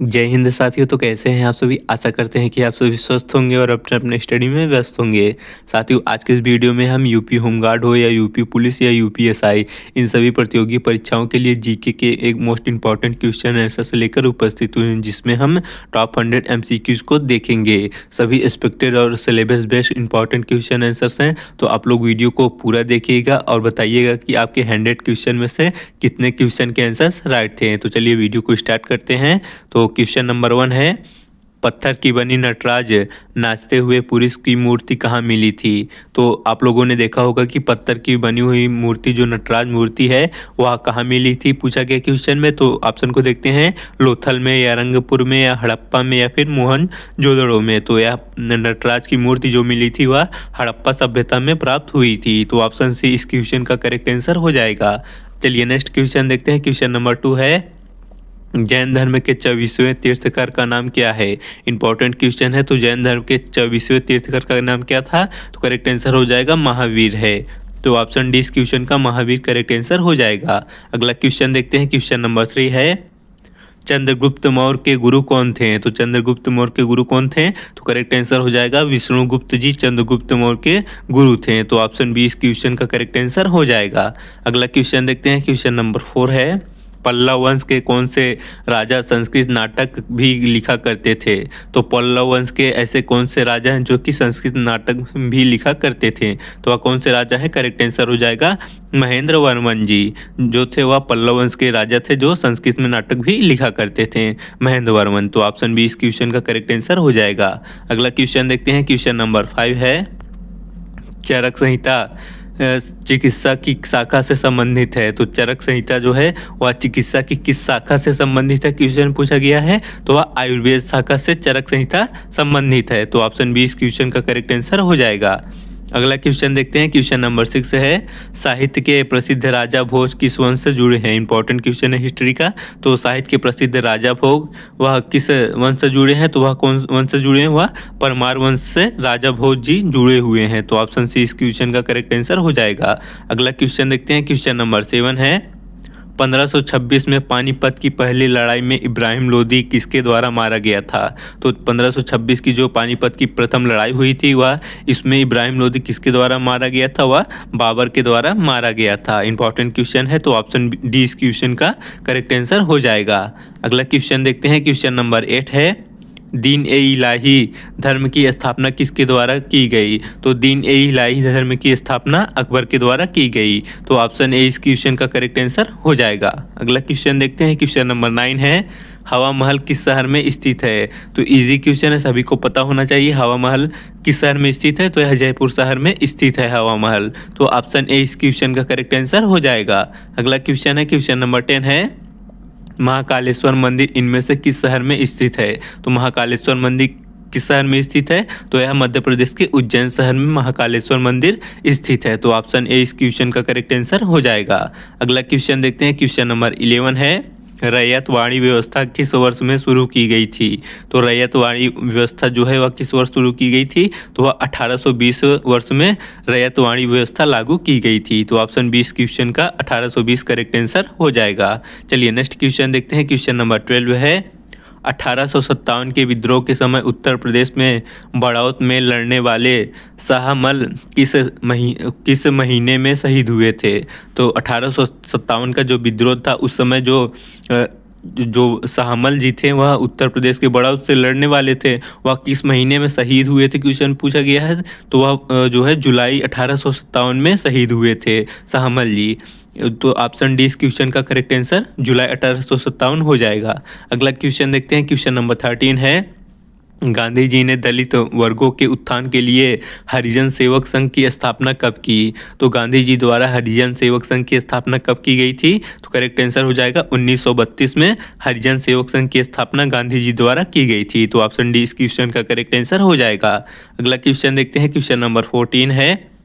जय हिंद साथियों। तो कैसे हैं आप सभी? आशा करते हैं कि आप सभी स्वस्थ होंगे और अपने अपने स्टडी में व्यस्त होंगे। साथियों, आज के इस वीडियो में हम यूपी होमगार्ड हो या यूपी पुलिस या यूपीएसआई, इन सभी प्रतियोगी परीक्षाओं के लिए जीके के एक मोस्ट इंपॉर्टेंट क्वेश्चन आंसर से लेकर उपस्थित हुए हैं, जिसमें हम टॉप 100 एमसीक्यूज को देखेंगे। सभी एक्सपेक्टेड और syllabus based important question answers हैं, तो आप लोग वीडियो को पूरा देखिएगा और बताइएगा कि आपके 100 क्वेश्चन में से कितने क्वेश्चन के आंसर्स राइट थे। तो चलिए वीडियो को स्टार्ट करते हैं। तो क्वेश्चन नंबर 1 है, पत्थर की बनी नटराज नाचते हुए पुरुष की मूर्ति कहाँ मिली थी? तो आप लोगों ने देखा होगा कि पत्थर की बनी हुई मूर्ति जो नटराज मूर्ति है वह कहाँ मिली थी, पूछा गया क्वेश्चन में। तो ऑप्शन को देखते हैं, लोथल में या रंगपुर में या हड़प्पा में या फिर मोहनजोदड़ो में। तो यह नटराज की मूर्ति जो मिली थी वह हड़प्पा सभ्यता में प्राप्त हुई थी। तो ऑप्शन सी इस क्वेश्चन का करेक्ट आंसर हो जाएगा। चलिए नेक्स्ट क्वेश्चन देखते हैं। क्वेश्चन नंबर 2 है, जैन धर्म के 24वें तीर्थकर का नाम क्या है? इंपॉर्टेंट क्वेश्चन है। तो जैन धर्म के 24वें तीर्थकर का नाम क्या था? तो करेक्ट आंसर हो जाएगा महावीर है। तो ऑप्शन डी इस क्वेश्चन का महावीर करेक्ट आंसर हो जाएगा। अगला क्वेश्चन देखते हैं। क्वेश्चन नंबर 3 है, चंद्रगुप्त मौर्य के गुरु कौन थे? तो चंद्रगुप्त मौर्य के गुरु कौन थे? तो करेक्ट आंसर हो जाएगा विष्णुगुप्त जी चंद्रगुप्त मौर्य के गुरु थे। तो ऑप्शन बी इस क्वेश्चन का करेक्ट आंसर हो जाएगा। अगला क्वेश्चन देखते हैं। क्वेश्चन नंबर 4 है, पल्लव वंश के कौन से राजा संस्कृत नाटक भी लिखा करते थे? तो पल्लव वंश के ऐसे कौन से राजा हैं जो कि संस्कृत नाटक भी लिखा करते थे? तो वह कौन से राजा है? करेक्ट आंसर हो जाएगा महेंद्र वर्मन जी जो थे वह पल्लव वंश के राजा थे जो संस्कृत में नाटक भी लिखा करते थे, महेंद्र वर्मन। तो ऑप्शन बी इस क्वेश्चन का करेक्ट आंसर हो जाएगा। अगला क्वेश्चन देखते हैं। क्वेश्चन नंबर 5 है, चरक संहिता चिकित्सा की शाखा से संबंधित है। तो चरक संहिता जो है वह चिकित्सा की किस शाखा से संबंधित है? क्वेश्चन पूछा गया है। तो वह आयुर्वेद शाखा से चरक संहिता संबंधित है। तो ऑप्शन बी इस क्वेश्चन का करेक्ट आंसर हो जाएगा। अगला क्वेश्चन देखते हैं। क्वेश्चन नंबर 6 है, साहित्य के प्रसिद्ध राजा भोज किस वंश से जुड़े हैं? इंपॉर्टेंट क्वेश्चन है हिस्ट्री का। तो साहित्य के प्रसिद्ध राजा भोज वह किस वंश से जुड़े हैं? तो वह कौन वंश से जुड़े हैं? वह परमार वंश से राजा भोज जी जुड़े हुए हैं। तो ऑप्शन सी इस क्वेश्चन का करेक्ट आंसर हो जाएगा। अगला क्वेश्चन देखते हैं। क्वेश्चन नंबर 7 है, 1526 में पानीपत की पहली लड़ाई में इब्राहिम लोदी किसके द्वारा मारा गया था? तो 1526 की जो पानीपत की प्रथम लड़ाई हुई थी वह इसमें इब्राहिम लोदी किसके द्वारा मारा गया था? वह बाबर के द्वारा मारा गया था। इंपॉर्टेंट क्वेश्चन है। तो ऑप्शन डी इस क्वेश्चन का करेक्ट आंसर हो जाएगा। अगला क्वेश्चन देखते हैं। क्वेश्चन नंबर 8 है, दीन ए इलाही धर्म की स्थापना किसके द्वारा की गई? तो दीन ए इलाही धर्म की स्थापना अकबर के द्वारा की गई। तो ऑप्शन ए इस क्वेश्चन का करेक्ट आंसर हो जाएगा। अगला क्वेश्चन देखते हैं। क्वेश्चन नंबर 9 है, हवा महल किस शहर में स्थित है? तो इजी क्वेश्चन है, सभी को पता होना चाहिए। हवा महल किस शहर में स्थित है? तो यह जयपुर शहर में स्थित है हवा महल। तो ऑप्शन ए इस क्वेश्चन का करेक्ट आंसर हो जाएगा। अगला क्वेश्चन है। क्वेश्चन नंबर 10 है, महाकालेश्वर मंदिर इनमें से किस शहर में स्थित है? तो महाकालेश्वर मंदिर किस शहर में स्थित है? तो यह मध्य प्रदेश के उज्जैन शहर में महाकालेश्वर मंदिर स्थित है। तो ऑप्शन ए इस क्वेश्चन का करेक्ट आंसर हो जाएगा। अगला क्वेश्चन देखते हैं। क्वेश्चन नंबर 11 है, रैयत वाणी व्यवस्था किस वर्ष में शुरू की गई थी? तो रैयत वाणी व्यवस्था जो है वह किस वर्ष शुरू की गई थी? तो वह 1820 वर्ष में रैयत वाणी व्यवस्था लागू की गई थी। तो ऑप्शन बी इस क्वेश्चन का 1820 करेक्ट आंसर हो जाएगा। चलिए नेक्स्ट क्वेश्चन देखते हैं। क्वेश्चन नंबर 12 है, 1857 के विद्रोह के समय उत्तर प्रदेश में बड़ौत में लड़ने वाले शाहमल किस महीने में शहीद हुए थे? तो 1857 का जो विद्रोह था उस समय जो शाहमल जी थे वह उत्तर प्रदेश के बड़ौत से लड़ने वाले थे, वह किस महीने में शहीद हुए थे? क्वेश्चन पूछा गया है। तो वह जो है जुलाई 1857 में शहीद हुए थे शाहमल जी। तो ऑप्शन डी इस क्वेश्चन का करेक्ट आंसर जुलाई 1857 हो जाएगा। अगला क्वेश्चन देखते हैं। क्वेश्चन नंबर 13 है, गांधी जी ने दलित वर्गों के उत्थान के लिए हरिजन सेवक संघ की स्थापना कब की? तो गांधी जी द्वारा हरिजन सेवक संघ की स्थापना कब की गई थी? तो करेक्ट आंसर हो जाएगा 1932 में हरिजन सेवक संघ की स्थापना गांधी जी द्वारा की गई थी। तो ऑप्शन डी इस क्वेश्चन का करेक्ट आंसर हो जाएगा। अगला क्वेश्चन देखते हैं। क्वेश्चन नंबर 14 है,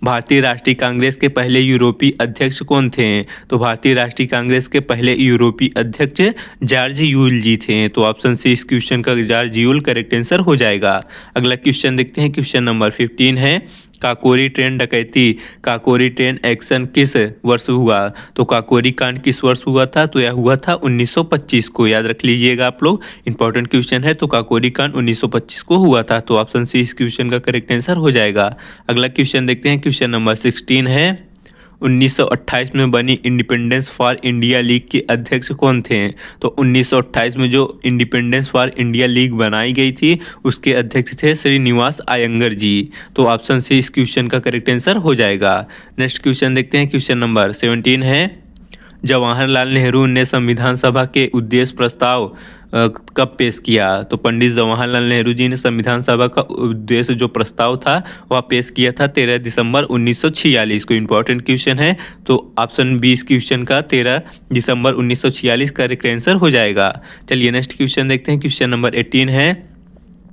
भारतीय राष्ट्रीय कांग्रेस के पहले यूरोपीय अध्यक्ष कौन थे? तो भारतीय राष्ट्रीय कांग्रेस के पहले यूरोपीय अध्यक्ष जॉर्ज यूल जी थे। तो ऑप्शन सी इस क्वेश्चन का जॉर्ज यूल करेक्ट आंसर हो जाएगा। अगला क्वेश्चन देखते हैं। क्वेश्चन नंबर 15 है, काकोरी ट्रेन डकैती, काकोरी ट्रेन एक्शन किस वर्ष हुआ? तो काकोरी कांड किस वर्ष हुआ था? तो यह हुआ था 1925 को। याद रख लीजिएगा आप लोग, इंपॉर्टेंट क्वेश्चन है। तो काकोरी कांड 1925 को हुआ था। तो ऑप्शन सी इस क्वेश्चन का करेक्ट आंसर हो जाएगा। अगला क्वेश्चन देखते हैं, क्वेश्चन नंबर 16 है, 1928 में बनी इंडिपेंडेंस फॉर इंडिया लीग के अध्यक्ष कौन थे? तो 1928 में जो इंडिपेंडेंस फॉर इंडिया लीग बनाई गई थी उसके अध्यक्ष थे श्रीनिवास अयंगर जी। तो ऑप्शन सी इस क्वेश्चन का करेक्ट आंसर हो जाएगा। नेक्स्ट क्वेश्चन देखते हैं, क्वेश्चन नंबर 17 है, जवाहरलाल नेहरू ने संविधान सभा के उद्देश्य प्रस्ताव कब पेश किया? तो पंडित जवाहरलाल नेहरू जी ने संविधान सभा का उद्देश्य जो प्रस्ताव था वह पेश किया था 13 दिसंबर 1946 को। इंपॉर्टेंट क्वेश्चन है। तो ऑप्शन बी इस क्वेश्चन का 13 दिसंबर 1946 का करेक्ट आंसर हो जाएगा। चलिए नेक्स्ट क्वेश्चन देखते हैं, क्वेश्चन नंबर 18 है,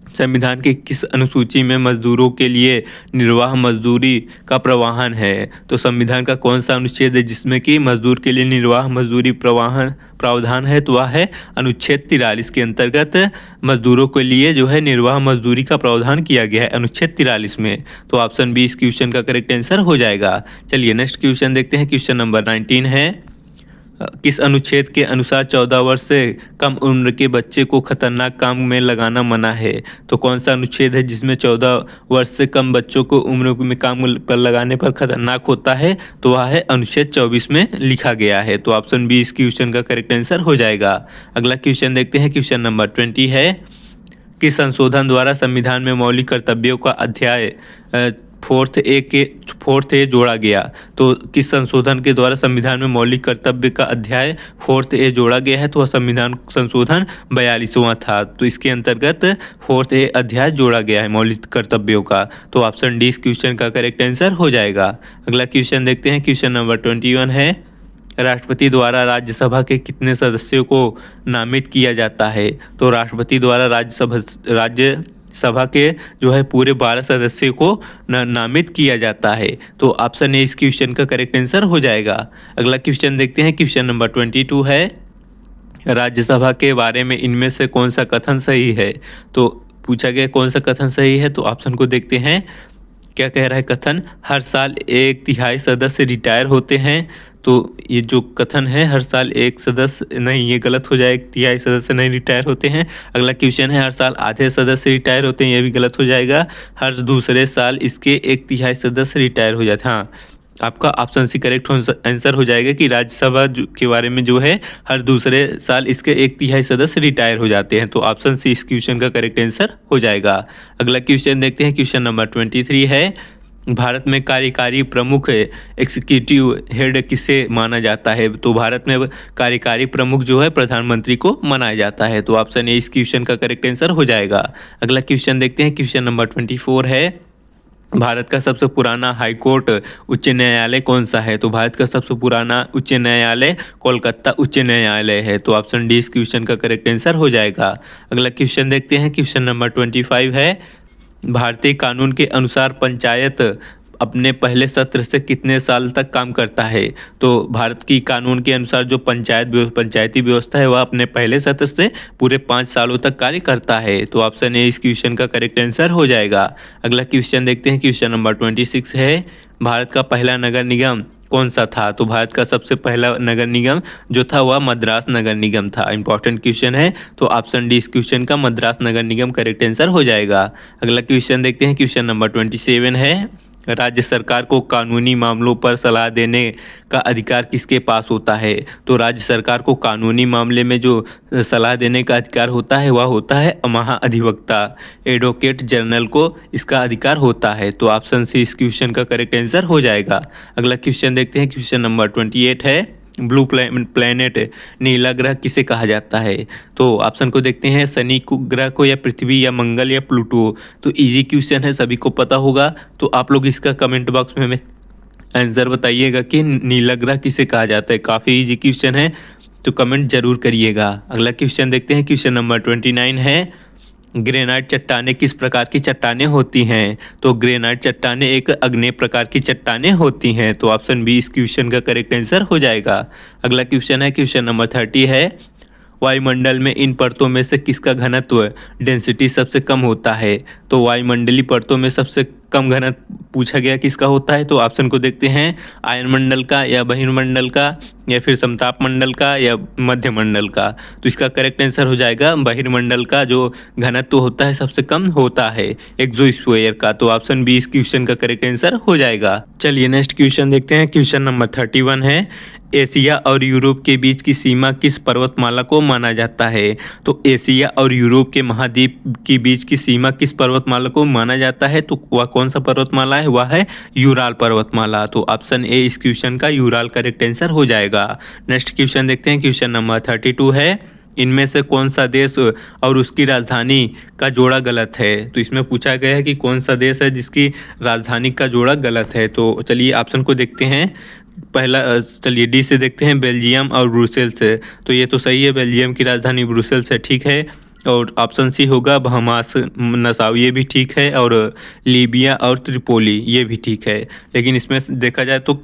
संविधान की किस अनुसूची में मजदूरों के लिए निर्वाह मजदूरी का प्रावधान है? तो संविधान का कौन सा अनुच्छेद है जिसमें कि मजदूर के लिए निर्वाह मजदूरी प्रावधान है? तो वह है अनुच्छेद 43 के अंतर्गत मजदूरों के लिए जो है निर्वाह मजदूरी का प्रावधान किया गया है अनुच्छेद 43 में। तो ऑप्शन बी इस क्वेश्चन का करेक्ट आंसर हो जाएगा। चलिए नेक्स्ट क्वेश्चन देखते हैं, क्वेश्चन नंबर 19 है, किस अनुच्छेद के अनुसार 14 वर्ष से कम उम्र के बच्चे को खतरनाक काम में लगाना मना है? तो कौन सा अनुच्छेद है जिसमें 14 वर्ष से कम बच्चों को उम्र में काम पर लगाने पर खतरनाक होता है? तो वह है अनुच्छेद 24 में लिखा गया है। तो ऑप्शन बी इस क्वेश्चन का करेक्ट आंसर हो जाएगा। अगला क्वेश्चन देखते हैं, क्वेश्चन नंबर 20 है, किस संशोधन द्वारा संविधान में मौलिक कर्तव्यों का अध्याय 4th ए जोड़ा गया? तो किस संशोधन के द्वारा संविधान में मौलिक कर्तव्य का अध्याय 4th ए जोड़ा गया है? तो वह संविधान संशोधन 42वां था। तो इसके अंतर्गत 4th ए अध्याय जोड़ा गया है मौलिक कर्तव्यों का। तो ऑप्शन डी इस क्वेश्चन का करेक्ट आंसर हो जाएगा। अगला क्वेश्चन देखते हैं, क्वेश्चन नंबर 21 है, राष्ट्रपति द्वारा राज्यसभा के कितने सदस्यों को नामित किया जाता है? तो राष्ट्रपति द्वारा राज्यसभा के जो है पूरे 12 सदस्यों को नामित किया जाता है। तो ऑप्शन ए इस क्वेश्चन का करेक्ट आंसर हो जाएगा। अगला क्वेश्चन देखते हैं, क्वेश्चन नंबर 22 है, राज्यसभा के बारे में इनमें से कौन सा कथन सही है? तो पूछा गया कौन सा कथन सही है। तो ऑप्शन को देखते हैं, क्या कह रहा है कथन, हर साल 1/3 सदस्य रिटायर होते हैं। तो ये जो कथन है हर साल एक सदस्य नहीं, ये गलत हो जाएगा, 1/3 सदस्य नहीं रिटायर होते हैं। अगला क्वेश्चन है, हर साल आधे सदस्य रिटायर होते हैं, ये भी गलत हो जाएगा। हर दूसरे साल इसके 1/3 सदस्य रिटायर हो जाते हैं। हाँ, आपका ऑप्शन सी करेक्ट आंसर हो जाएगा कि राज्यसभा के बारे में जो है हर दूसरे साल इसके 1/3 सदस्य रिटायर हो जाते हैं। तो ऑप्शन सी इस क्वेश्चन का करेक्ट आंसर हो जाएगा। अगला क्वेश्चन देखते हैं, क्वेश्चन नंबर 23 है, भारत में कार्यकारी प्रमुख एग्जीक्यूटिव हेड किसे माना जाता है? तो भारत में कार्यकारी प्रमुख जो है प्रधानमंत्री को माना जाता है। तो ऑप्शन ए इस क्वेश्चन का करेक्ट आंसर हो जाएगा। अगला क्वेश्चन देखते हैं, क्वेश्चन नंबर 24 है, भारत का सबसे पुराना हाईकोर्ट उच्च न्यायालय कौन सा है? तो भारत का सबसे पुराना उच्च न्यायालय कोलकाता उच्च न्यायालय है। तो ऑप्शन डी इस क्वेश्चन का करेक्ट आंसर हो जाएगा। अगला क्वेश्चन देखते हैं, क्वेश्चन नंबर 25 है, भारतीय कानून के अनुसार पंचायत अपने पहले सत्र से कितने साल तक काम करता है? तो भारत की कानून के अनुसार जो पंचायती व्यवस्था है वह अपने पहले सत्र से पूरे 5 सालों तक कार्य करता है। तो ऑप्शन ए इस क्वेश्चन का करेक्ट आंसर हो जाएगा। अगला क्वेश्चन देखते हैं, क्वेश्चन नंबर 26 है, भारत का पहला नगर निगम कौन सा था? तो भारत का सबसे पहला नगर निगम जो था वह मद्रास नगर निगम था। इंपॉर्टेंट क्वेश्चन है। तो ऑप्शन डी इस क्वेश्चन का मद्रास नगर निगम करेक्ट आंसर हो जाएगा। अगला क्वेश्चन देखते हैं, क्वेश्चन नंबर 27 है, राज्य सरकार को कानूनी मामलों पर सलाह देने का अधिकार किसके पास होता है? तो राज्य सरकार को कानूनी मामले में जो सलाह देने का अधिकार होता है वह होता है महाअधिवक्ता एडवोकेट जनरल को इसका अधिकार होता है। तो ऑप्शन सी इस क्वेश्चन का करेक्ट आंसर हो जाएगा। अगला क्वेश्चन देखते हैं, क्वेश्चन नंबर 28 है, ब्लू प्लैनेट नीला ग्रह किसे कहा जाता है? तो ऑप्शन को देखते हैं, शनि ग्रह को या पृथ्वी या मंगल या प्लूटो। तो इजी क्वेश्चन है, सभी को पता होगा। तो आप लोग इसका कमेंट बॉक्स में हमें आंसर बताइएगा कि नीला ग्रह किसे कहा जाता है। काफ़ी इजी क्वेश्चन है, तो कमेंट जरूर करिएगा। अगला क्वेश्चन देखते हैं, क्वेश्चन नंबर 29 है, ग्रेनाइट चट्टानें किस प्रकार की चट्टानें होती हैं? तो ग्रेनाइट चट्टानें एक अग्नेय प्रकार की चट्टानें होती हैं। तो ऑप्शन बी इस क्वेश्चन का करेक्ट आंसर हो जाएगा। अगला क्वेश्चन है, क्वेश्चन नंबर 30 है, वायुमंडल में इन परतों में से किसका घनत्व डेंसिटी सबसे कम होता है? तो वायुमंडलीय परतों में सबसे कम घनत्व पूछा गया किसका होता है, तो ऑप्शन को देखते हैं, आयनमंडल का या बहिर्मंडल का या फिर समताप मंडल का या मध्य मंडल का। तो इसका करेक्ट आंसर हो जाएगा बहिर्मंडल का, जो घनत्व होता है सबसे कम होता है एक्सोस्फीयर का। तो ऑप्शन बी इस क्वेश्चन का करेक्ट आंसर हो जाएगा। चलिए नेक्स्ट क्वेश्चन देखते हैं। क्वेश्चन नंबर 31 है, एशिया और यूरोप के बीच की सीमा किस पर्वतमाला को माना जाता है? तो एशिया और यूरोप के महाद्वीप के बीच की सीमा किस पर्वतमाला को माना जाता है? तो वह कौन सा पर्वतमाला है? वह है यूराल पर्वतमाला। तो ऑप्शन ए इस क्वेश्चन का यूराल करेक्ट आंसर हो जाएगा। नेक्स्ट क्वेश्चन देखते हैं। क्वेश्चन नंबर 32 है, इनमें से कौन सा देश और उसकी राजधानी का जोड़ा गलत है? तो इसमें पूछा गया है कि कौन सा देश है जिसकी राजधानी का जोड़ा गलत है। तो चलिए ऑप्शन को देखते हैं। पहला चलिए डी से देखते हैं, बेल्जियम और ब्रुसेल्स से। तो ये तो सही है, बेल्जियम की राजधानी ब्रुसेल्स है, ठीक है। और ऑप्शन सी होगा बहामास नसाउ, ये भी ठीक है। और लीबिया और त्रिपोली, ये भी ठीक है। लेकिन इसमें देखा जाए तो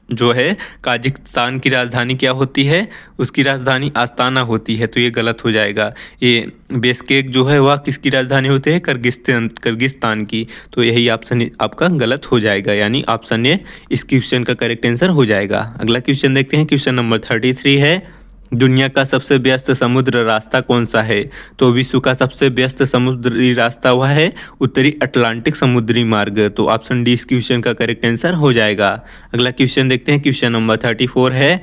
काजिकिस्तान की राजधानी क्या होती है? उसकी राजधानी आस्ताना होती है, तो ये गलत हो जाएगा। ये बेशकेक जो है वह किसकी राजधानी होती है? किर्गिस्तान की। तो यही ऑप्शन आपका गलत हो जाएगा, यानी ऑप्शन ए इस क्वेश्चन का करेक्ट आंसर हो जाएगा। अगला क्वेश्चन देखते हैं। क्वेश्चन नंबर 33 है, दुनिया का सबसे व्यस्त समुद्र रास्ता कौन सा है? तो विश्व का सबसे व्यस्त समुद्री रास्ता वह है उत्तरी अटलांटिक समुद्री मार्ग। तो ऑप्शन डी इस क्वेश्चन का करेक्ट आंसर हो जाएगा। अगला क्वेश्चन देखते हैं। क्वेश्चन नंबर 34 है,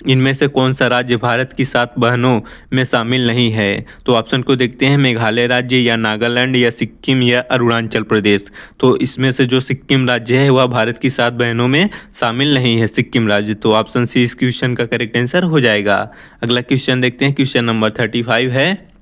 इनमें से कौन सा राज्य भारत की 7 बहनों में शामिल नहीं है? तो ऑप्शन को देखते हैं, मेघालय राज्य या नागालैंड या सिक्किम या अरुणाचल प्रदेश। तो इसमें से जो सिक्किम राज्य है वह भारत की 7 बहनों में शामिल नहीं है, सिक्किम राज्य। तो ऑप्शन सी इस क्वेश्चन का करेक्ट आंसर हो जाएगा। अगला क्वेश्चन देखते हैं। क्वेश्चन नंबर 35 है,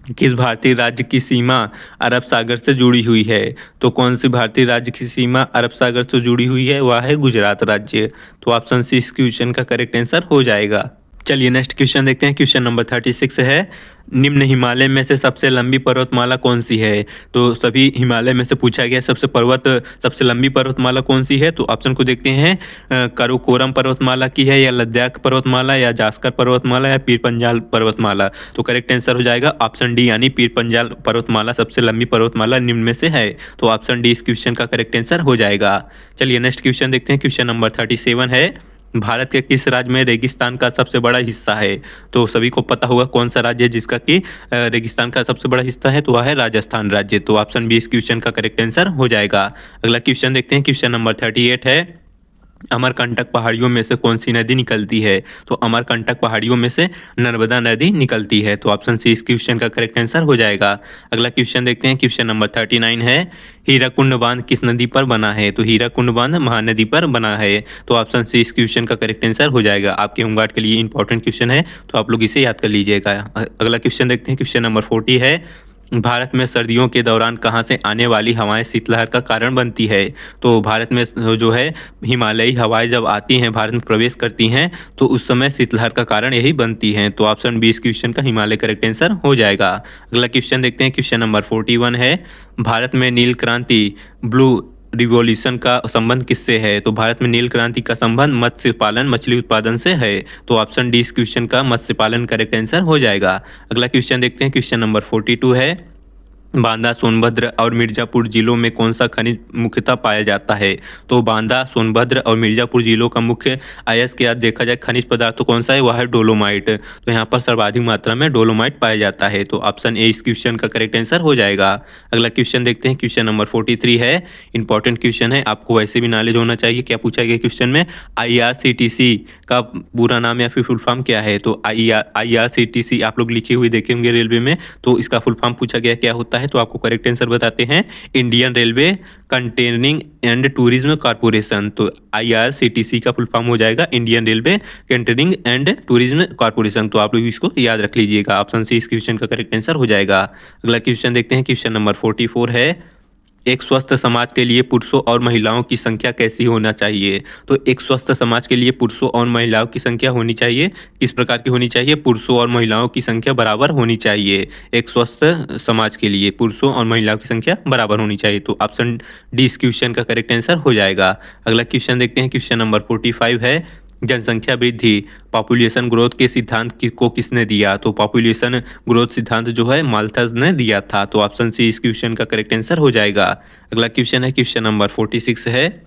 किस भारतीय राज्य की सीमा अरब सागर से जुड़ी हुई है? तो कौन सी भारतीय राज्य की सीमा अरब सागर से जुड़ी हुई है? वह है गुजरात राज्य। तो ऑप्शन सी इस क्वेश्चन का करेक्ट आंसर हो जाएगा। चलिए नेक्स्ट क्वेश्चन देखते हैं। क्वेश्चन नंबर 36 है, निम्न हिमालय में से सबसे लंबी पर्वतमाला कौन सी है? तो सभी हिमालय में से पूछा गया सबसे लंबी पर्वतमाला कौन सी है? तो ऑप्शन को देखते हैं, काराकोरम पर्वतमाला की है या लद्दाख पर्वतमाला या जास्कर पर्वतमाला या पीर पंजाल पर्वतमाला। तो करेक्ट आंसर हो जाएगा ऑप्शन डी, यानी पीर पंजाल पर्वतमाला सबसे लंबी पर्वतमाला निम्न में से है। तो ऑप्शन डी इस क्वेश्चन का करेक्ट आंसर हो जाएगा। चलिए नेक्स्ट क्वेश्चन देखते हैं। क्वेश्चन नंबर 37 है, भारत के किस राज्य में रेगिस्तान का सबसे बड़ा हिस्सा है? तो सभी को पता होगा कौन सा राज्य है जिसका कि रेगिस्तान का सबसे बड़ा हिस्सा है, तो वह है राजस्थान राज्य। तो ऑप्शन बी इस क्वेश्चन का करेक्ट आंसर हो जाएगा। अगला क्वेश्चन देखते हैं। क्वेश्चन नंबर 38 है, अमरकंटक पहाड़ियों में से कौन सी नदी निकलती है? तो अमरकंटक पहाड़ियों में से नर्मदा नदी निकलती है। तो ऑप्शन सी इस क्वेश्चन का करेक्ट आंसर हो जाएगा। अगला क्वेश्चन देखते हैं। क्वेश्चन नंबर 39 है, हीराकुंड बांध किस नदी पर बना है? तो हीराकुंड बांध महानदी पर बना है। तो ऑप्शन सी इस क्वेश्चन का करेक्ट आंसर हो जाएगा। आपके होमगार्ड के लिए इंपॉर्टेंट क्वेश्चन है, तो आप लोग इसे याद कर लीजिएगा। अगला क्वेश्चन देखते हैं। क्वेश्चन नंबर 40 है, भारत में सर्दियों के दौरान कहां से आने वाली हवाएं शीतलहर का कारण बनती है? तो भारत में जो है हिमालयी हवाएं जब आती हैं, भारत में प्रवेश करती हैं, तो उस समय शीतलहर का कारण यही बनती हैं। तो ऑप्शन बी इस क्वेश्चन का हिमालय करेक्ट आंसर हो जाएगा। अगला क्वेश्चन देखते हैं। क्वेश्चन नंबर 41 है, भारत में नील क्रांति ब्लू रिवॉल्यूशन का संबंध किससे है? तो भारत में नील क्रांति का संबंध मत्स्य पालन मछली उत्पादन से है। तो ऑप्शन डी इस क्वेश्चन का मत्स्य पालन करेक्ट आंसर हो जाएगा। अगला क्वेश्चन देखते हैं। क्वेश्चन नंबर 42 है, बांदा, सोनभद्र और मिर्जापुर जिलों में कौन सा खनिज मुख्यतः पाया जाता है? तो बांदा, सोनभद्र और मिर्जापुर जिलों का मुख्य अयस्क या देखा जाए खनिज पदार्थ तो कौन सा है? वह है डोलोमाइट। तो यहाँ पर सर्वाधिक मात्रा में डोलोमाइट पाया जाता है। तो ऑप्शन ए इस क्वेश्चन का करेक्ट आंसर हो जाएगा। अगला क्वेश्चन देखते हैं। क्वेश्चन नंबर 43 है, इंपॉर्टेंट क्वेश्चन है, आपको वैसे भी नॉलेज होना चाहिए। क्या पूछा गया क्वेश्चन में? IRCTC का पूरा नाम या फिर फुल फॉर्म क्या है? तो IRCTC आप लोग लिखे हुए देखे होंगे रेलवे में, तो इसका फुल फॉर्म पूछा गया क्या होता है, तो आपको करेक्ट आंसर बताते हैं, Indian railway containing and tourism corporation. तो IRCTC का फुल फॉर्म हो जाएगा Indian railway containing and tourism corporation. तो आप लोग इसको याद रख लीजिएगा। ऑप्शन सी इस क्वेश्चन का करेक्ट आंसर हो जाएगा। अगला क्वेश्चन देखते हैं। क्वेश्चन नंबर 44 है, एक स्वस्थ समाज के लिए पुरुषों और महिलाओं की संख्या कैसी होना चाहिए? तो एक स्वस्थ समाज के लिए पुरुषों और महिलाओं की संख्या होनी चाहिए, किस प्रकार की होनी चाहिए? पुरुषों और महिलाओं की संख्या बराबर होनी चाहिए। एक स्वस्थ समाज के लिए पुरुषों और महिलाओं की संख्या बराबर होनी चाहिए। तो ऑप्शन डी इस क्वेश्चन का करेक्ट आंसर हो जाएगा। अगला क्वेश्चन देखते हैं। क्वेश्चन नंबर 45 है, जनसंख्या वृद्धि पॉपुलेशन ग्रोथ के सिद्धांत को किसने दिया? तो पॉपुलेशन ग्रोथ सिद्धांत जो है माल्थस ने दिया था। तो ऑप्शन सी इस क्वेश्चन का करेक्ट आंसर हो जाएगा। अगला क्वेश्चन है क्वेश्चन नंबर 46 है,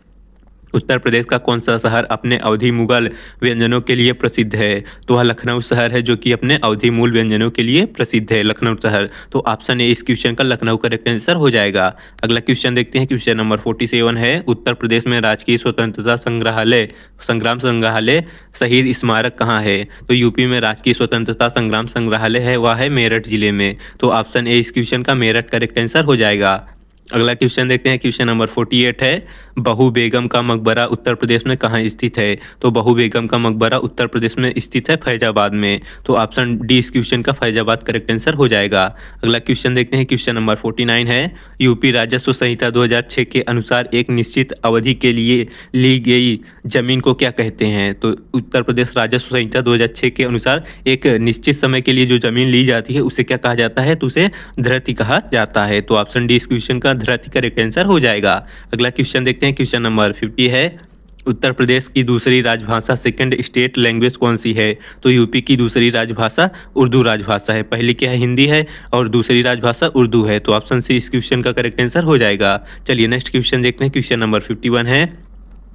उत्तर प्रदेश का कौन सा शहर अपने अवधी मुगल व्यंजनों के लिए प्रसिद्ध है? तो वह लखनऊ शहर है जो कि अपने अवधी मूल व्यंजनों के लिए प्रसिद्ध है, लखनऊ शहर। तो ऑप्शन ए इस क्वेश्चन का लखनऊ करेक्ट आंसर हो जाएगा। अगला क्वेश्चन देखते हैं क्वेश्चन नंबर 47 है, उत्तर प्रदेश में राजकीय स्वतंत्रता संग्राम संग्रहालय शहीद स्मारक कहाँ है? तो यूपी में राजकीय स्वतंत्रता संग्राम संग्रहालय है, वह है मेरठ जिले में। तो ऑप्शन ए इस क्वेश्चन का मेरठ करेक्ट आंसर हो जाएगा। अगला क्वेश्चन देखते हैं क्वेश्चन नंबर 48 है, बहू बेगम का मकबरा उत्तर प्रदेश में कहाँ स्थित है? तो बहू बेगम का मकबरा उत्तर प्रदेश में स्थित है फैजाबाद में। तो ऑप्शन डी इस क्वेश्चन का फैजाबाद करेक्ट आंसर हो जाएगा। अगला क्वेश्चन देखते हैं क्वेश्चन नंबर 49 है, यूपी राजस्व संहिता 2006 के अनुसार एक निश्चित अवधि के लिए ली गई जमीन को क्या कहते हैं? तो उत्तर प्रदेश राजस्व संहिता 2006 के अनुसार एक निश्चित समय के लिए जो जमीन ली जाती है उसे क्या कहा जाता है? तो उसे धरती कहा जाता है। तो ऑप्शन डी इस क्वेश्चन का धरती करेक्ट आंसर हो जाएगा। अगला क्वेश्चन देखते हैं क्वेश्चन नंबर 50 है, उत्तर प्रदेश की दूसरी राजभाषा सेकंड स्टेट लैंग्वेज कौन सी है? तो यूपी की दूसरी राजभाषा उर्दू राजभाषा है। पहली क्या है? हिंदी है और दूसरी राजभाषा उर्दू है। तो ऑप्शन सी इस क्वेश्चन का करेक्ट आंसर हो जाएगा। चलिए नेक्स्ट क्वेश्चन देखते हैं क्वेश्चन नंबर 51 है,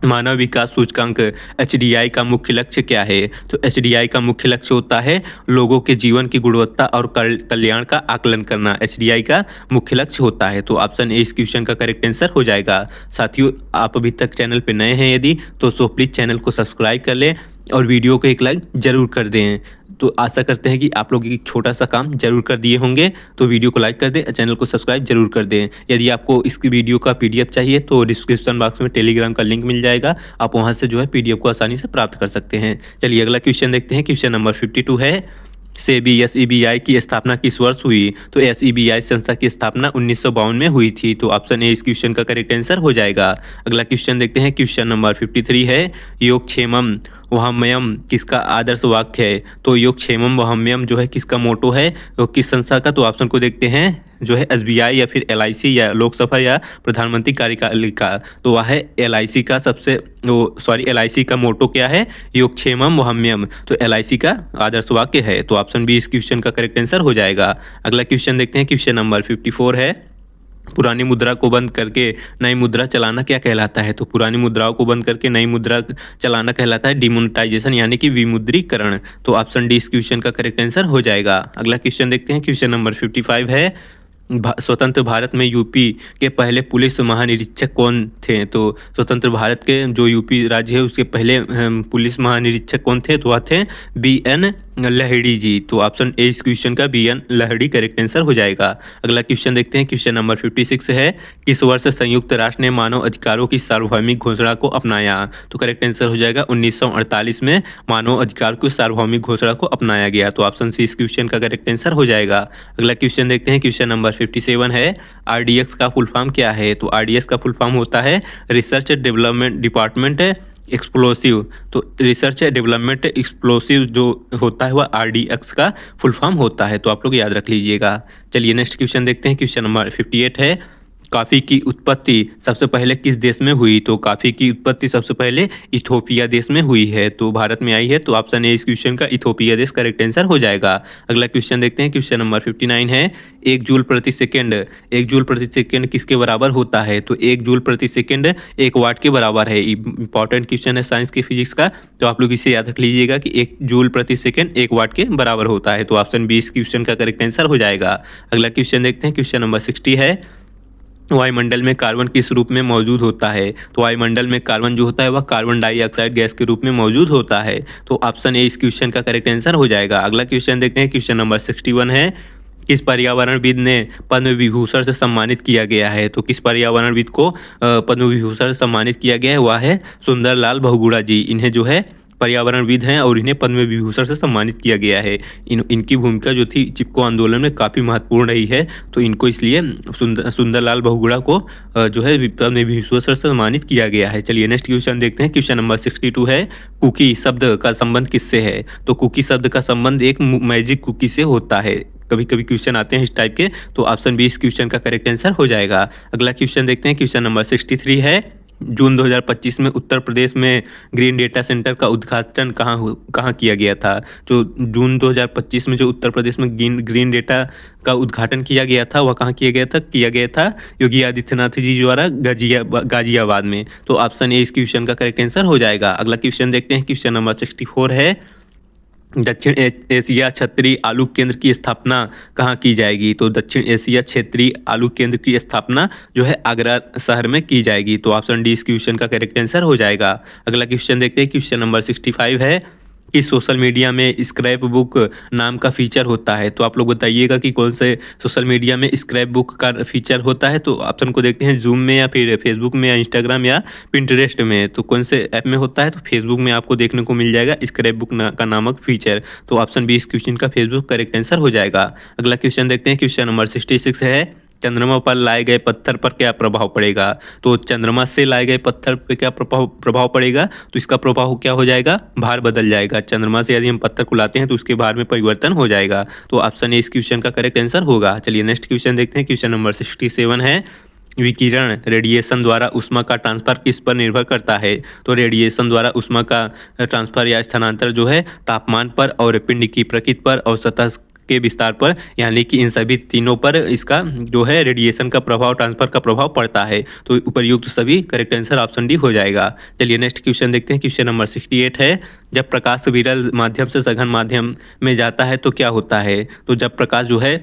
मानव विकास सूचकांक HDI का मुख्य लक्ष्य क्या है? तो HDI का मुख्य लक्ष्य होता है लोगों के जीवन की गुणवत्ता और कल्याण का आकलन करना, HDI का मुख्य लक्ष्य होता है। तो ऑप्शन ए इस क्वेश्चन का करेक्ट आंसर हो जाएगा। साथियों, आप अभी तक चैनल पे नए हैं यदि तो प्लीज़ चैनल को सब्सक्राइब कर लें और वीडियो को एक लाइक जरूर कर दें। तो आशा करते हैं कि आप लोग एक छोटा सा काम जरूर कर दिए होंगे। तो वीडियो को लाइक कर दें, चैनल को सब्सक्राइब जरूर कर दें। यदि आपको इस वीडियो का PDF चाहिए तो डिस्क्रिप्शन बॉक्स में टेलीग्राम का लिंक मिल जाएगा, आप वहां से जो है PDF को आसानी से प्राप्त कर सकते हैं। चलिए अगला क्वेश्चन देखते हैं क्वेश्चन नंबर 52 है, सेबी SEBI की स्थापना किस वर्ष हुई? तो SEBI संस्था की स्थापना 1952 में हुई थी। तो ऑप्शन ए इस क्वेश्चन का करेक्ट आंसर हो जाएगा। अगला क्वेश्चन देखते हैं क्वेश्चन नंबर 53 है, योगक्षेमम वहम्यम किसका आदर्श वाक्य है? तो योगक्षेमम वहम्यम जो है किसका मोटो है, तो किस संस्था का? तो ऑप्शन को देखते हैं जो है SBI या फिर LIC या लोकसभा या प्रधानमंत्री कार्यकाल का। तो वह है LIC का LIC का मोटो क्या है? योगक्षेमम वहम्यम। तो LIC का आदर्श वाक्य है। तो ऑप्शन बी इस क्वेश्चन का करेक्ट आंसर हो जाएगा। अगला क्वेश्चन देखते हैं क्वेश्चन नंबर 54 है, पुरानी मुद्रा को बंद करके नई मुद्रा चलाना क्या कहलाता है? तो पुरानी मुद्राओं को बंद करके नई मुद्रा चलाना कहलाता है डिमोनेटाइजेशन यानी कि विमुद्रीकरण। तो ऑप्शन डी इस क्वेश्चन का करेक्ट आंसर हो जाएगा। अगला क्वेश्चन देखते हैं क्वेश्चन नंबर 55 है, स्वतंत्र भारत में यूपी के पहले पुलिस महानिरीक्षक कौन थे? तो स्वतंत्र भारत के जो यूपी राज्य है उसके पहले पुलिस महानिरीक्षक कौन थे? तो वह थे BN लहड़ी जी। तो ऑप्शन ए इस क्वेश्चन का BN लहड़ी करेक्ट आंसर हो जाएगा। अगला क्वेश्चन देखते हैं क्वेश्चन नंबर 56 है, किस वर्ष संयुक्त राष्ट्र ने मानव अधिकारों की सार्वभौमिक घोषणा को अपनाया? तो करेक्ट आंसर हो जाएगा 1948 में मानव अधिकार की सार्वभौमिक घोषणा को अपनाया गया। तो ऑप्शन सी इस क्वेश्चन का करेक्ट आंसर हो जाएगा। अगला क्वेश्चन देखते हैं क्वेश्चन नंबर 57 है, RDX का फुल फॉर्म क्या है? तो RDX का फुल फॉर्म होता है रिसर्च डेवलपमेंट डिपार्टमेंट एक्सप्लोसिव। तो रिसर्च डेवलपमेंट एक्सप्लोसिव जो होता है वह RDX का फुल फॉर्म होता है। तो आप लोग याद रख लीजिएगा। चलिए नेक्स्ट क्वेश्चन देखते हैं क्वेश्चन नंबर 58 है, कॉफ़ी की उत्पत्ति सबसे पहले किस देश में हुई? तो कॉफ़ी की उत्पत्ति सबसे पहले इथोपिया देश में हुई है। तो भारत में आई है। तो ऑप्शन ए इस क्वेश्चन का इथोपिया देश करेक्ट आंसर हो जाएगा। अगला क्वेश्चन देखते हैं क्वेश्चन नंबर 59 है, 1 जूल प्रति सेकेंड किसके बराबर होता है? तो 1 जूल प्रति सेकेंड 1 वाट के बराबर है। इंपॉर्टेंट क्वेश्चन है साइंस के फिजिक्स का, तो आप लोग इसे याद रख लीजिएगा कि 1 जूल प्रति सेकेंड 1 वाट के बराबर होता है। तो ऑप्शन बी इस क्वेश्चन का करेक्ट आंसर हो जाएगा। अगला क्वेश्चन देखते हैं क्वेश्चन नंबर 60 है, वायुमंडल में कार्बन किस रूप में मौजूद होता है? तो वायुमंडल में कार्बन जो होता है वह कार्बन डाइऑक्साइड गैस के रूप में मौजूद होता है। तो ऑप्शन ए इस क्वेश्चन का करेक्ट आंसर हो जाएगा। अगला क्वेश्चन देखते हैं क्वेश्चन नंबर 61 है, किस पर्यावरणविद ने पद्म विभूषण से सम्मानित किया गया है? तो किस पर्यावरणविद को पद्म विभूषण से सम्मानित किया गया है? वह है सुंदरलाल बहुगुणा जी। इन्हें जो है पर्यावरणविद हैं और इन्हें पद्म विभूषण से सम्मानित किया गया है। इनकी भूमिका जो थी चिपको आंदोलन में काफ़ी महत्वपूर्ण रही है। तो इनको इसलिए सुंदरलाल बहुगुणा को जो है पद्म विभूषण से सम्मानित किया गया है। चलिए नेक्स्ट क्वेश्चन देखते हैं क्वेश्चन नंबर 62 है, कुकी शब्द का संबंध किससे है? तो कुकी शब्द का संबंध एक मैजिक कुकी से होता है। कभी कभी क्वेश्चन आते हैं इस टाइप के। तो ऑप्शन बी इस क्वेश्चन का करेक्ट आंसर हो जाएगा। अगला क्वेश्चन देखते हैं क्वेश्चन नंबर 63 है, जून 2025 में उत्तर प्रदेश में ग्रीन डेटा सेंटर का उद्घाटन कहाँ किया गया था? जो जून 2025 में जो उत्तर प्रदेश में ग्रीन डेटा का उद्घाटन किया गया था वह कहाँ किया गया था योगी आदित्यनाथ जी द्वारा गाजियाबाद में। तो ऑप्शन ए इस क्वेश्चन का करेक्ट आंसर हो जाएगा। अगला क्वेश्चन देखते हैं, क्वेश्चन नंबर 64 है, दक्षिण एशिया क्षेत्रीय आलू केंद्र की स्थापना कहाँ की जाएगी? तो दक्षिण एशिया क्षेत्रीय आलू केंद्र की स्थापना जो है आगरा शहर में की जाएगी। तो ऑप्शन डी इस क्वेश्चन का करेक्ट आंसर हो जाएगा। अगला क्वेश्चन देखते हैं, क्वेश्चन नंबर 65 है कि सोशल मीडिया में स्क्रैप बुक नाम का फीचर होता है। तो आप लोग बताइएगा कि कौन से सोशल मीडिया में स्क्रैप बुक का फीचर होता है। तो ऑप्शन को देखते हैं, जूम में या फिर फेसबुक में या इंस्टाग्राम या पिंटरेस्ट में। तो कौन से ऐप में होता है? तो फेसबुक में आपको देखने को मिल जाएगा स्क्रैप बुक का नामक फीचर। तो ऑप्शन बी इस क्वेश्चन का फेसबुक करेक्ट आंसर हो जाएगा। अगला क्वेश्चन देखते हैं, क्वेश्चन नंबर 66 है, चंद्रमा पर लाए गए पत्थर पर क्या प्रभाव पड़ेगा? तो चंद्रमा से लाए गए पत्थर पर क्या प्रभाव पड़ेगा? तो इसका प्रभाव क्या हो जाएगा? भार बदल जाएगा। चंद्रमा से यदि हम पत्थर को लाते हैं तो उसके भार में परिवर्तन हो जाएगा। तो ऑप्शन ए इस क्वेश्चन का करेक्ट आंसर होगा। चलिए नेक्स्ट क्वेश्चन देखते हैं, क्वेश्चन नंबर 67 है, विकिरण रेडिएशन द्वारा ऊष्मा का ट्रांसफर किस पर निर्भर करता है? तो रेडिएशन द्वारा ऊष्मा का ट्रांसफर या स्थानांतर जो है तापमान पर और पिंड की प्रकृति पर और सतह के विस्तार पर, यानी कि इन सभी तीनों पर इसका जो है रेडिएशन का प्रभाव, ट्रांसफर का प्रभाव पड़ता है। तो उपरयुक्त सभी करेक्ट आंसर ऑप्शन डी हो जाएगा। चलिए नेक्स्ट क्वेश्चन देखते हैं, क्वेश्चन नंबर 68 है, जब प्रकाश विरल माध्यम से सघन माध्यम में जाता है तो क्या होता है? तो जब प्रकाश जो है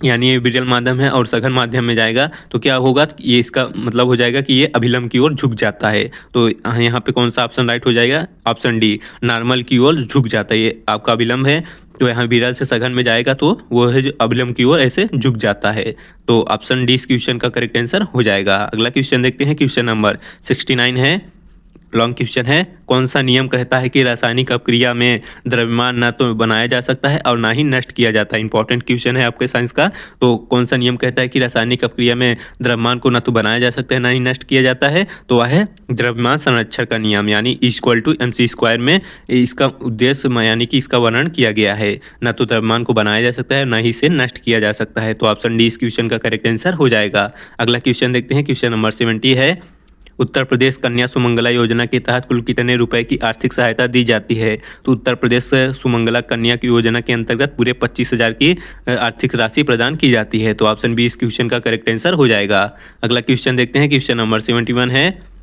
यानी ये विरल माध्यम है और सघन माध्यम में जाएगा तो क्या होगा? ये इसका मतलब हो जाएगा कि ये अभिलंब की ओर झुक जाता है। तो यहाँ पे कौन सा ऑप्शन राइट हो जाएगा? ऑप्शन डी, नॉर्मल की ओर झुक जाता है। ये आपका अभिलंब है जो यहाँ विरल से सघन में जाएगा तो वो है जो अभिलंब की ओर ऐसे झुक जाता है। तो ऑप्शन डी इस क्वेश्चन का करेक्ट आंसर हो जाएगा। अगला क्वेश्चन देखते हैं, क्वेश्चन नंबर 69 है, लॉन्ग क्वेश्चन है, कौन सा नियम कहता है कि रासायनिक अपक्रिया में द्रव्यमान न तो बनाया जा सकता है और ना ही नष्ट किया जाता है? इंपॉर्टेंट क्वेश्चन है आपके साइंस का। तो कौन सा नियम कहता है कि रासायनिक अपक्रिया में द्रव्यमान को न तो बनाया जा सकता है ना ही नष्ट किया जाता है? तो वह है द्रव्यमान संरक्षण का नियम, यानी E=mc² में इसका उद्देश्य यानी कि इसका वर्णन किया गया है। न तो द्रव्यमान को बनाया जा सकता है न ही इसे नष्ट किया जा सकता है। तो ऑप्शन डी इस क्वेश्चन का करेक्ट आंसर हो जाएगा। अगला क्वेश्चन देखते हैं, क्वेश्चन नंबर 70 है, उत्तर प्रदेश कन्या सुमंगला योजना के तहत कुल कितने रुपए की आर्थिक सहायता दी जाती है? तो उत्तर प्रदेश सुमंगला कन्या की योजना के अंतर्गत पूरे 25,000 की आर्थिक राशि प्रदान की जाती है। तो ऑप्शन बी इस क्वेश्चन का करेक्ट आंसर हो जाएगा। अगला क्वेश्चन देखते हैं, क्वेश्चन नंबर 71 है,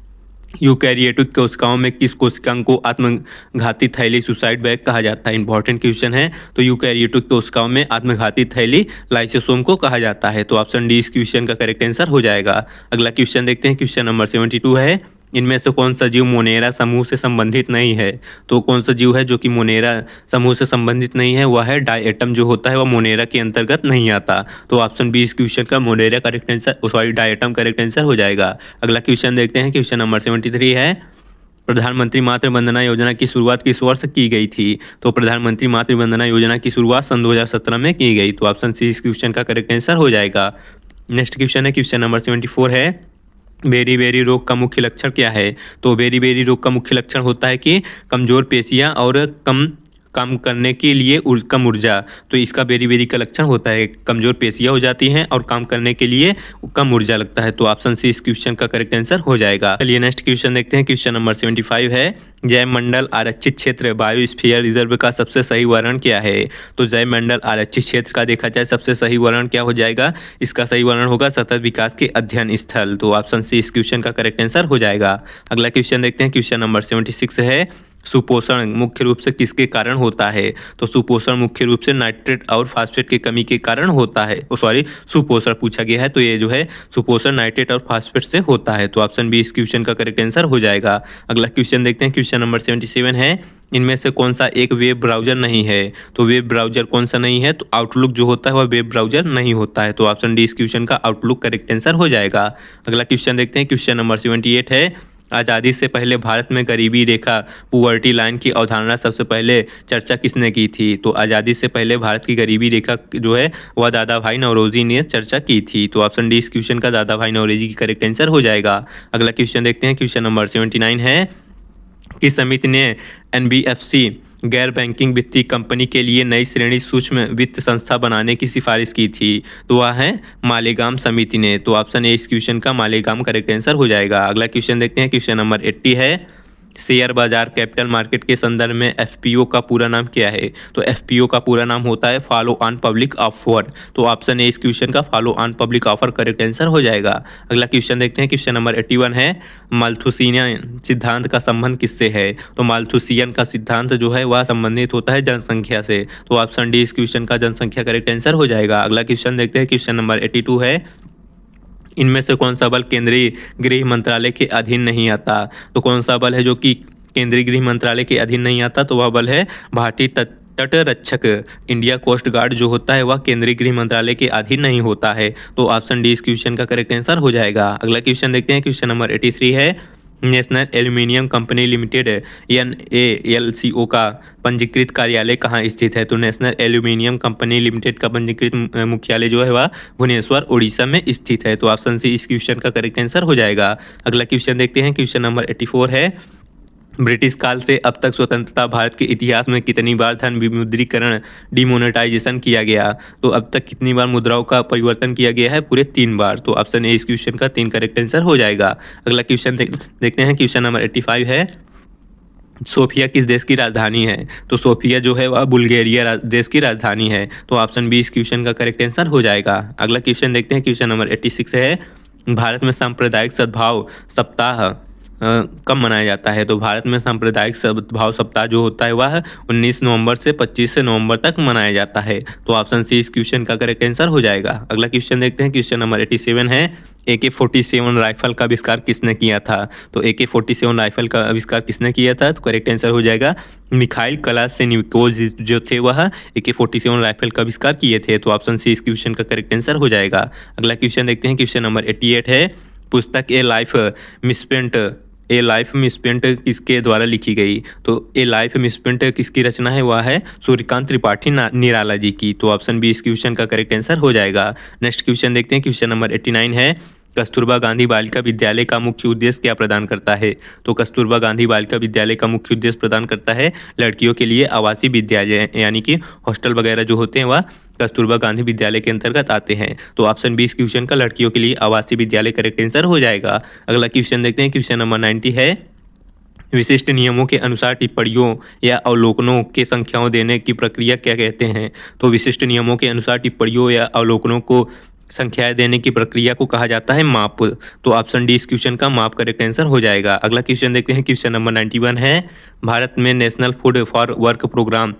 यूकैरियोटिक कोशिकाओं में किस कोशिकांग को आत्मघाती थैली सुसाइड बैग कहा जाता है? इंपॉर्टेंट क्वेश्चन है। तो यूकैरियोटिक कोशिकाओं में आत्मघाती थैली लाइसोसोम को कहा जाता है। तो ऑप्शन डी इस क्वेश्चन का करेक्ट आंसर हो जाएगा। अगला क्वेश्चन देखते हैं, क्वेश्चन नंबर 72 है, इनमें से कौन सा जीव मोनेरा समूह से संबंधित नहीं है? तो कौन सा जीव है जो कि मोनेरा समूह से संबंधित नहीं है? वह है डायटम जो होता है वह मोनेरा के अंतर्गत नहीं आता। तो ऑप्शन बी इस क्वेश्चन का Monera correct answer diatom correct answer हो जाएगा। अगला क्वेश्चन देखते हैं, क्वेश्चन नंबर 73 है, प्रधानमंत्री मातृ वंदना योजना की शुरुआत किस वर्ष की गई थी? तो प्रधानमंत्री मातृ वंदना योजना की शुरुआत सन 2017 में की गई। तो ऑप्शन सी इस क्वेश्चन का करेक्ट आंसर हो जाएगा। नेक्स्ट क्वेश्चन है, क्वेश्चन नंबर 74 है, बेरी रोग का मुख्य लक्षण क्या है? तो बेरी रोग का मुख्य लक्षण होता है कि कमजोर पेशियां और काम करने के लिए कम ऊर्जा। तो इसका बेरी का लक्षण होता है कमजोर पेशियां हो जाती हैं और काम करने के लिए कम ऊर्जा लगता है। तो ऑप्शन सी इस क्वेश्चन का करेक्ट आंसर हो जाएगा। चलिए नेक्स्ट क्वेश्चन देखते हैं, क्वेश्चन नंबर 75 है, जैवमंडल आरक्षित क्षेत्र बायोस्फीयर रिजर्व का सबसे सही वर्णन क्या है? तो जैवमंडल आरक्षित क्षेत्र का देखा जाए सबसे सही वर्णन क्या हो जाएगा? इसका सही वर्णन होगा सतत विकास के अध्ययन स्थल। तो ऑप्शन सी इस क्वेश्चन का करेक्ट आंसर हो जाएगा। अगला क्वेश्चन देखते हैं, क्वेश्चन नंबर 76 है, सुपोषण मुख्य रूप से किसके कारण होता है? तो सुपोषण मुख्य रूप से नाइट्रेट और फास्फेट की कमी के कारण होता है। सुपोषण पूछा गया है तो ये जो है सुपोषण नाइट्रेट और फास्फेट से होता है। तो ऑप्शन बी इस क्वेश्चन का करेक्ट आंसर हो जाएगा। अगला क्वेश्चन देखते हैं, क्वेश्चन नंबर 77 है, इनमें से कौन सा एक वेब ब्राउजर नहीं है? तो वेब ब्राउजर कौन सा नहीं है? तो आउटलुक जो होता है वह वेब ब्राउजर नहीं होता है। तो ऑप्शन डी इस क्वेश्चन का आउटलुक करेक्ट आंसर हो जाएगा। अगला क्वेश्चन देखते हैं, क्वेश्चन नंबर 78 है, आज़ादी से पहले भारत में गरीबी रेखा पुअर्टी लाइन की अवधारणा सबसे पहले चर्चा किसने की थी? तो आज़ादी से पहले भारत की गरीबी रेखा जो है वह दादा भाई नौरोजी ने चर्चा की थी। तो ऑप्शन डी इस क्वेश्चन का दादा भाई नौरोजी की करेक्ट आंसर हो जाएगा। अगला क्वेश्चन देखते हैं, क्वेश्चन नंबर 79 है, किस समिति ने NBFC गैर बैंकिंग वित्तीय कंपनी के लिए नई श्रेणी सूक्ष्म वित्त संस्था बनाने की सिफारिश की थी, तो वह है मालेगाम समिति ने। तो ऑप्शन ए इस क्वेश्चन का मालेगाम करेक्ट आंसर हो जाएगा। अगला क्वेश्चन देखते हैं, क्वेश्चन नंबर 80 है, शेयर बाजार कैपिटल मार्केट के संदर्भ में एफपीओ का पूरा नाम क्या है? तो एफपीओ का पूरा नाम होता है फॉलो ऑन पब्लिक ऑफर। तो ऑप्शन ए इस क्वेश्चन का follow on public offer correct answer हो जाएगा। अगला क्वेश्चन देखते हैं, क्वेश्चन नंबर 81 है, माल्थुसियन सिद्धांत का संबंध किससे है? तो माल्थुसियन का सिद्धांत जो है वह संबंधित होता है जनसंख्या से। तो ऑप्शन डी इस क्वेश्चन का जनसंख्या करेक्ट आंसर हो जाएगा। अगला क्वेश्चन देखते हैं, क्वेश्चन नंबर 82 है, इनमें से कौन सा बल केंद्रीय गृह मंत्रालय के अधीन नहीं आता? तो कौन सा बल है जो कि केंद्रीय गृह मंत्रालय के अधीन नहीं आता? तो वह बल है भारतीय तटरक्षक। इंडिया कोस्ट गार्ड जो होता है वह केंद्रीय गृह मंत्रालय के अधीन नहीं होता है। तो ऑप्शन डी इस क्वेश्चन का करेक्ट आंसर हो जाएगा। अगला क्वेश्चन देखते हैं, क्वेश्चन नंबर 83 है, national aluminium company limited NALCO का पंजीकृत कार्यालय कहाँ स्थित है? तो नेशनल एल्यूमिनियम कंपनी लिमिटेड का पंजीकृत मुख्यालय जो है वह भुवनेश्वर उड़ीसा में स्थित है। तो ऑप्शन सी इस क्वेश्चन का करेक्ट आंसर हो जाएगा। अगला क्वेश्चन देखते हैं, क्वेश्चन नंबर 84 है, ब्रिटिश काल से अब तक स्वतंत्रता भारत के इतिहास में कितनी बार धन विमुद्रीकरण डिमोनेटाइजेशन किया गया? तो अब तक कितनी बार मुद्राओं का परिवर्तन किया गया है? पूरे 3 बार। तो ऑप्शन ए इस क्वेश्चन का 3 करेक्ट आंसर हो जाएगा। अगला क्वेश्चन देखते हैं, क्वेश्चन नंबर 85 है, सोफिया किस देश की राजधानी है? तो सोफिया जो है वह बुल्गारिया देश की राजधानी है। तो ऑप्शन बी इस क्वेश्चन का करेक्ट आंसर हो जाएगा। अगला क्वेश्चन देखते हैं, क्वेश्चन नंबर 86 है, भारत में सांप्रदायिक सद्भाव सप्ताह कब मनाया जाता है? तो भारत में सांप्रदायिक सद्भाव सप्ताह जो होता है वह 19 नवंबर से 25 नवंबर तक मनाया जाता है। तो ऑप्शन सी इस क्वेश्चन का करेक्ट आंसर हो जाएगा। अगला क्वेश्चन देखते हैं, क्वेश्चन नंबर 87 है, AK-47 राइफल का आविष्कार किसने किया था? तो AK-47 राइफल का आविष्कार किसने किया था? तो करेक्ट आंसर हो जाएगा मिखाइल कलाशनिकोव जो थे वह AK-47 राइफल का आविष्कार किए थे। तो ऑप्शन सी इस क्वेश्चन का करेक्ट आंसर हो जाएगा। अगला क्वेश्चन देखते हैं, क्वेश्चन नंबर 88 है, पुस्तक ए लाइफ मिसप्रिंट किसके द्वारा लिखी गई? तो ए लाइफ मिसप्रिंट किसकी रचना है? वह है सूर्यकांत त्रिपाठी निराला जी की। तो ऑप्शन बी इस क्वेश्चन का करेक्ट आंसर हो जाएगा। नेक्स्ट क्वेश्चन देखते हैं, क्वेश्चन नंबर 89 है, कस्तूरबा गांधी बालिका विद्यालय का मुख्य उद्देश्य क्या प्रदान करता है? तो कस्तूरबा गांधी बालिका विद्यालय का मुख्य उद्देश्य प्रदान करता है लड़कियों के लिए आवासीय विद्यालय, यानी कि हॉस्टल वगैरह जो होते हैं वह कस्तूरबा गांधी विद्यालय के अंतर्गत आते हैं। तो ऑप्शन बी इस क्वेश्चन का लड़कियों के लिए आवासीय विद्यालय करेक्ट आंसर हो जाएगा। अगला क्वेश्चन देखते हैं, क्वेश्चन नंबर 90 है, विशिष्ट नियमों के अनुसार टिप्पणियों या अवलोकनों के संख्याओं देने की प्रक्रिया क्या कहते हैं? तो विशिष्ट नियमों के अनुसार टिप्पणियों या अवलोकनों को संख्याएं देने की प्रक्रिया को कहा जाता है माप। तो ऑप्शन डी इस क्वेश्चन का माप करेक्ट आंसर हो जाएगा। अगला क्वेश्चन देखते हैं, क्वेश्चन नंबर 91 है, भारत में national food for work program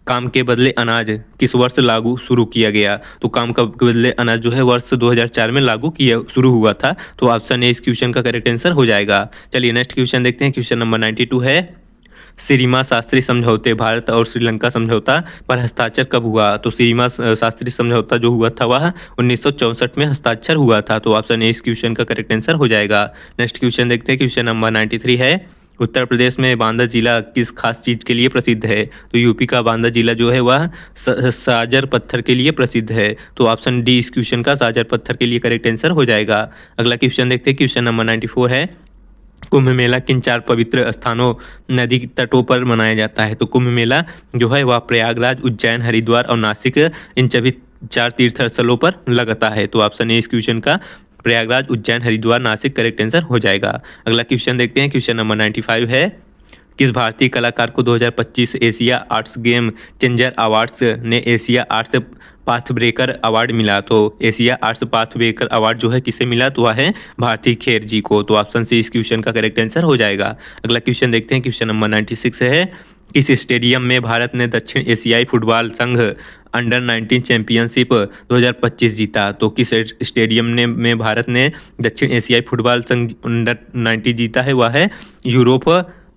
काम के बदले अनाज किस वर्ष लागू शुरू किया गया? तो काम के बदले अनाज जो है वर्ष 2004 में लागू किया शुरू हुआ था। तो ऑप्शन ए इस क्वेश्चन का करेक्ट आंसर हो जाएगा। चलिए नेक्स्ट क्वेश्चन देखते हैं, क्वेश्चन नंबर 92 है, सिरिमा शास्त्री समझौते भारत और श्रीलंका समझौता पर हस्ताक्षर कब हुआ? तो सिरिमा शास्त्री समझौता जो हुआ था वह 1964 में हस्ताक्षर हुआ था। तो ऑप्शन ए इस क्वेश्चन का करेक्ट आंसर हो जाएगा। नेक्स्ट क्वेश्चन देखते हैं, क्वेश्चन नंबर 93 है, उत्तर प्रदेश में बांदा जिला किस खास चीज़ के लिए प्रसिद्ध है? तो यूपी का बांदा जिला जो है वह साजर पत्थर के लिए प्रसिद्ध है। तो ऑप्शन डी इस क्वेश्चन का साजर पत्थर के लिए करेक्ट आंसर हो जाएगा। अगला क्वेश्चन देखते हैं, क्वेश्चन नंबर 94 है, कुंभ मेला किन 4 पवित्र स्थानों नदी तटों पर मनाया जाता है? तो कुंभ मेला जो है वह प्रयागराज, उज्जैन, हरिद्वार और नासिक इन सभी 4 तीर्थ स्थलों पर लगता है। तो ऑप्शन ए इस क्वेश्चन का प्रयागराज, उज्जैन, हरिद्वार, नासिक करेक्ट आंसर हो जाएगा। अगला क्वेश्चन देखते हैं, क्वेश्चन नंबर 95 है, किस भारतीय कलाकार को 2025 Asia arts game changer awards ने Asia arts path breaker award मिला? तो Asia arts path breaker award जो है किसे मिला? तो वह है भारती खेर जी को। तो ऑप्शन सी इस क्वेश्चन का करेक्ट आंसर हो जाएगा। अगला क्वेश्चन देखते हैं, क्वेश्चन नंबर 96 है, किस स्टेडियम में भारत ने दक्षिण एशियाई फुटबॉल संघ अंडर 19 चैंपियनशिप 2025 जीता? तो किस स्टेडियम में भारत ने दक्षिण एशियाई फुटबॉल संघ अंडर 19 जीता है? वह है Europe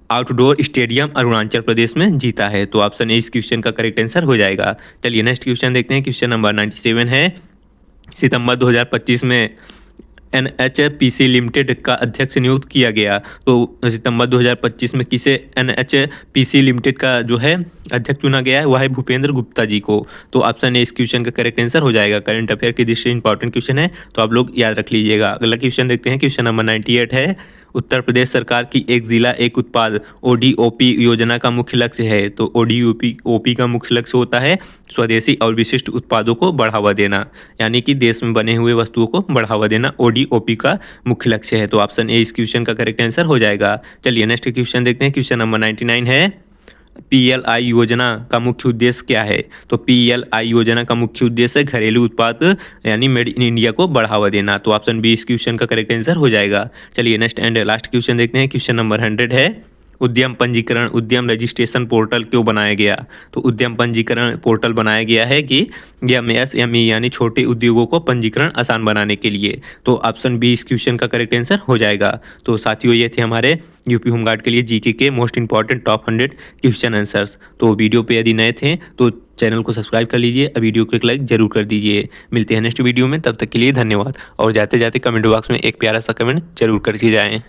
outdoor stadium Arunachal Pradesh में जीता है। तो ऑप्शन ए इस क्वेश्चन का करेक्ट आंसर हो जाएगा। चलिए नेक्स्ट क्वेश्चन देखते हैं, क्वेश्चन नंबर 97 है, सितंबर 2025 में NHPC लिमिटेड का अध्यक्ष नियुक्त किया गया? तो सितंबर 2025 में किसे NHPC लिमिटेड का जो है अध्यक्ष चुना गया है? वह है भूपेंद्र गुप्ता जी को। तो ऑप्शन ए इस क्वेश्चन का करेक्ट आंसर हो जाएगा। करंट अफेयर की दृष्टि से इंपॉर्टेंट क्वेश्चन है, तो आप लोग याद रख लीजिएगा। अगला क्वेश्चन देखते हैं, क्वेश्चन नंबर 98 है, उत्तर प्रदेश सरकार की एक जिला एक उत्पाद ODOP योजना का मुख्य लक्ष्य है। तो ODOP का मुख्य लक्ष्य होता है स्वदेशी और विशिष्ट उत्पादों को बढ़ावा देना, यानी कि देश में बने हुए वस्तुओं को बढ़ावा देना ODOP का मुख्य लक्ष्य है। तो ऑप्शन ए इस क्वेश्चन का करेक्ट आंसर हो जाएगा। चलिए नेक्स्ट क्वेश्चन देखते हैं। क्वेश्चन नंबर 99 है, PLI योजना का मुख्य उद्देश्य क्या है? तो PLI योजना का मुख्य उद्देश्य है घरेलू उत्पाद यानी मेड इन इंडिया को बढ़ावा देना। तो ऑप्शन बी इस क्वेश्चन का करेक्ट आंसर हो जाएगा। चलिए नेक्स्ट एंड लास्ट क्वेश्चन देखते हैं। क्वेश्चन नंबर 100 है, उद्यम पंजीकरण उद्यम रजिस्ट्रेशन पोर्टल क्यों बनाया गया? तो उद्यम पंजीकरण पोर्टल बनाया गया है कि MSME यानी छोटे उद्योगों को पंजीकरण आसान बनाने के लिए। तो ऑप्शन बी इस क्वेश्चन का करेक्ट आंसर हो जाएगा। तो साथियों ये थे हमारे यूपी होमगार्ड के लिए जीके के most important top 100 question answers. तो वीडियो पे यदि नए थे तो चैनल को सब्सक्राइब कर लीजिए, वीडियो को एक लाइक जरूर कर दीजिए। मिलते हैं नेक्स्ट वीडियो में, तब तक के लिए धन्यवाद। और जाते जाते कमेंट बॉक्स में एक प्यारा सा कमेंट जरूर कर जाएं।